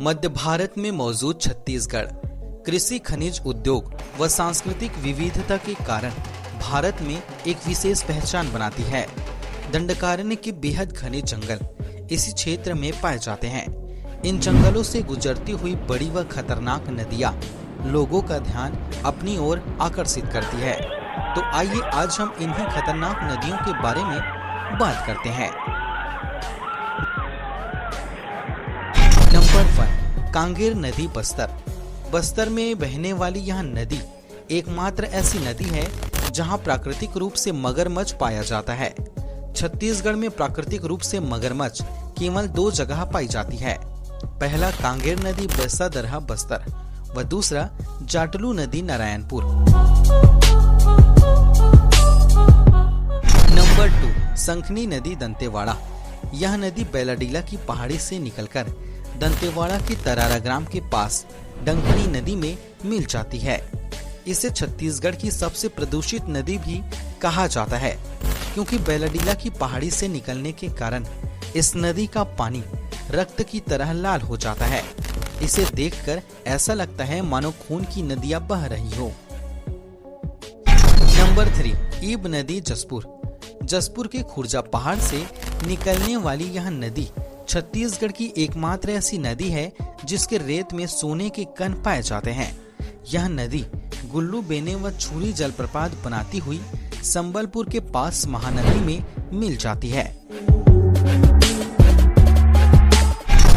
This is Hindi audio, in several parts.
मध्य भारत में मौजूद छत्तीसगढ़ कृषि, खनिज उद्योग व सांस्कृतिक विविधता के कारण भारत में एक विशेष पहचान बनाती है। दंडकारण्य के बेहद घने जंगल इसी क्षेत्र में पाए जाते हैं। इन जंगलों से गुजरती हुई बड़ी व खतरनाक नदियाँ लोगों का ध्यान अपनी ओर आकर्षित करती है। तो आइए आज हम इन्हीं खतरनाक नदियों के बारे में बात करते हैं। नंबर 1, कांगेर नदी, बस्तर में बहने वाली यह नदी एकमात्र ऐसी नदी है जहां प्राकृतिक रूप से मगरमच्छ पाया जाता है। छत्तीसगढ़ में प्राकृतिक रूप से मगरमच्छ केवल 2 जगह पाई जाती है। पहला कांगेर नदी बेसादरहा, बस्तर व दूसरा जाटलू नदी, नारायणपुर। नंबर 2, संखनी नदी, दंतेवाड़ा। यह नदी बैलाडीला की पहाड़ी से निकलकर दंतेवाड़ा के तरारा ग्राम के पास डंकनी नदी में मिल जाती है। इसे छत्तीसगढ़ की सबसे प्रदूषित नदी भी कहा जाता है, क्योंकि बैलाडीला की पहाड़ी से निकलने के कारण इस नदी का पानी रक्त की तरह लाल हो जाता है। इसे देखकर ऐसा लगता है मानो खून की नदियां बह रही हो। नंबर 3, ईब नदी, जसपुर के खुर्जा पहाड़ से निकलने वाली यह नदी छत्तीसगढ़ की एकमात्र ऐसी नदी है जिसके रेत में सोने के कण पाए जाते हैं। यह नदी गुल्लू बेने व छुरी जलप्रपात बनाती हुई संबलपुर के पास महानदी में मिल जाती है।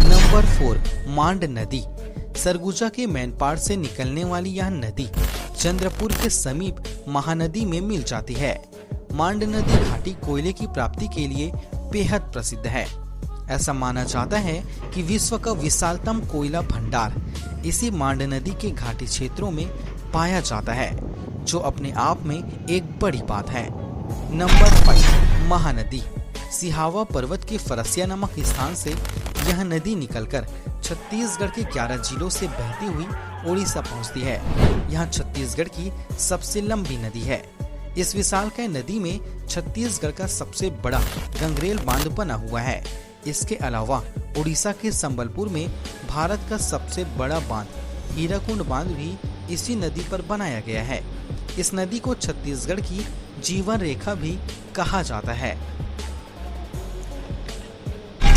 नंबर 4, मांड नदी। सरगुजा के मैनपाट से निकलने वाली यह नदी चंद्रपुर के समीप महानदी में मिल जाती है। मांड नदी घाटी कोयले की प्राप्ति के लिए बेहद प्रसिद्ध है। ऐसा माना जाता है कि विश्व का विशालतम कोयला भंडार इसी मांड नदी के घाटी क्षेत्रों में पाया जाता है, जो अपने आप में एक बड़ी बात है। नंबर 5, महानदी। सिहावा पर्वत के फरसिया नामक स्थान से यह नदी निकलकर छत्तीसगढ़ के 11 जिलों से बहती हुई उड़ीसा पहुंचती है। यह छत्तीसगढ़ की सबसे लंबी नदी है। इस विशालकाय नदी में छत्तीसगढ़ का सबसे बड़ा गंगरेल बांध बना हुआ है। इसके अलावा उड़ीसा के संबलपुर में भारत का सबसे बड़ा बांध हीराकुंड बांध भी इसी नदी पर बनाया गया है। इस नदी को छत्तीसगढ़ की जीवन रेखा भी कहा जाता है।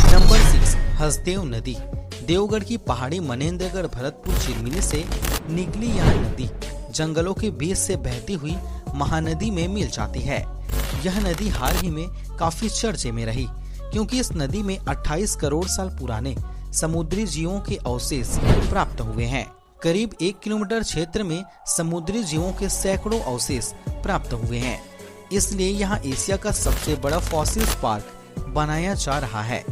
नंबर 6, हसदेव नदी। देवगढ़ की पहाड़ी मनेन्द्रगढ़ भरतपुर चिरमिनी से निकली यह नदी जंगलों के बीच से बहती हुई महानदी में मिल जाती है। यह नदी हाल ही में काफी चर्चे में रही, क्योंकि इस नदी में 28 करोड़ साल पुराने समुद्री जीवों के अवशेष प्राप्त हुए हैं। करीब 1 किलोमीटर क्षेत्र में समुद्री जीवों के सैकड़ों अवशेष प्राप्त हुए हैं। इसलिए यहाँ एशिया का सबसे बड़ा फॉसिल्स पार्क बनाया जा रहा है।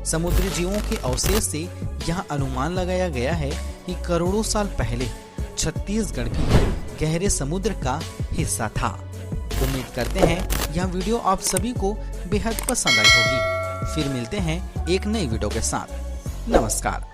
समुद्री जीवों के अवशेष से यहाँ अनुमान लगाया गया है कि करोड़ों साल पहले छत्तीसगढ़ भी गहरे समुद्र का हिस्सा था। उम्मीद करते हैं यह वीडियो आप सभी को बेहद पसंद आई होगी। फिर मिलते हैं एक नई वीडियो के साथ। नमस्कार।